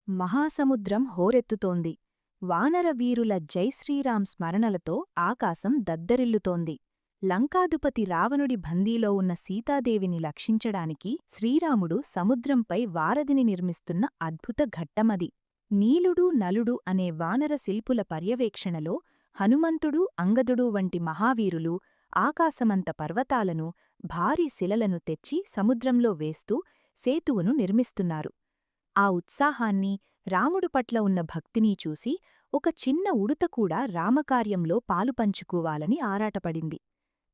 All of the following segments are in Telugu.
మహాసముద్రం హోరెత్తుతోంది. వానర వీరుల జై శ్రీరాం స్మరణలతో ఆకాశం దద్దరిల్లుతోంది. లంకాధిపతి రావణుడి బందీలో ఉన్న సీతాదేవిని రక్షించడానికి శ్రీరాముడు సముద్రంపై వారధిని నిర్మిస్తున్న అద్భుత ఘట్టమది. నీలుడు నలుడు అనే వానర శిల్పుల పర్యవేక్షణలో హనుమంతుడు అంగదుడు వంటి మహావీరులు ఆకాశమంత పర్వతాలను, భారీ శిలలను తెచ్చి సముద్రంలో వేస్తూ సేతువును నిర్మిస్తున్నారు. ఆ ఉత్సాహాన్ని, రాముడు పట్ల ఉన్న భక్తిని చూసి ఒక చిన్న ఉడుత కూడా రామకార్యంలో పాలుపంచుకోవాలని ఆరాటపడింది.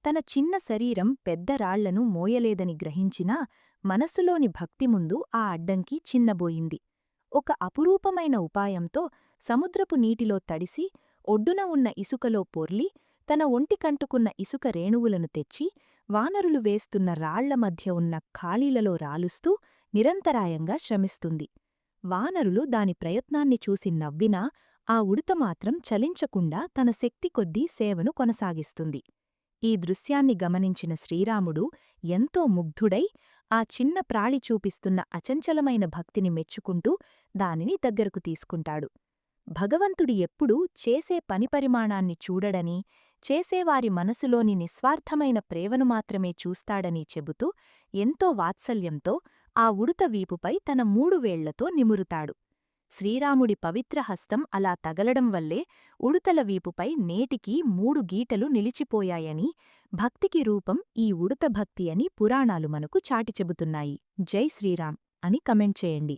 తన చిన్న శరీరం పెద్ద రాళ్లను మోయలేదని గ్రహించినా మనసులోని భక్తి ముందు ఆ అడ్డంకి చిన్నబోయింది. ఒక అపురూపమైన ఉపాయంతో సముద్రపు నీటిలో తడిసి ఒడ్డున ఉన్న ఇసుకలో పొర్లి తన ఒంటికంటుకున్న ఇసుక రేణువులను తెచ్చి వానరులు వేస్తున్న రాళ్ల మధ్య ఉన్న ఖాళీలలో రాలుస్తూ నిరంతరాయంగా శ్రమిస్తుంది. వానరులు దాని ప్రయత్నాన్ని చూసి నవ్వినా ఆ ఉడుత మాత్రం చలించకుండా తన శక్తి కొద్దీ సేవను కొనసాగిస్తుంది. ఈ దృశ్యాన్ని గమనించిన శ్రీరాముడు ఎంతో ముగ్ధుడై ఆ చిన్న ప్రాళి చూపిస్తున్న అచంచలమైన భక్తిని మెచ్చుకుంటూ దానిని దగ్గరకు తీసుకుంటాడు. భగవంతుడు ఎప్పుడూ చేసే పని పరిమాణాన్ని చూడడని, చేసేవారి మనసులోని నిస్వార్థమైన ప్రేమను మాత్రమే చూస్తాడని చెబుతూ ఎంతో వాత్సల్యంతో ఆ ఉడుత వీపుపై తన 3 వేళ్లతో నిమురుతాడు. శ్రీరాముడి పవిత్ర హస్తం అలా తగలడం వల్లే ఉడుతల వీపుపై నేటికీ 3 గీటలు నిలిచిపోయాయని, భక్తికి రూపం ఈ ఉడుత భక్తి అని పురాణాలు మనకు చాటి చెబుతున్నాయి. జై శ్రీరామ్ అని కమెంట్ చేయండి.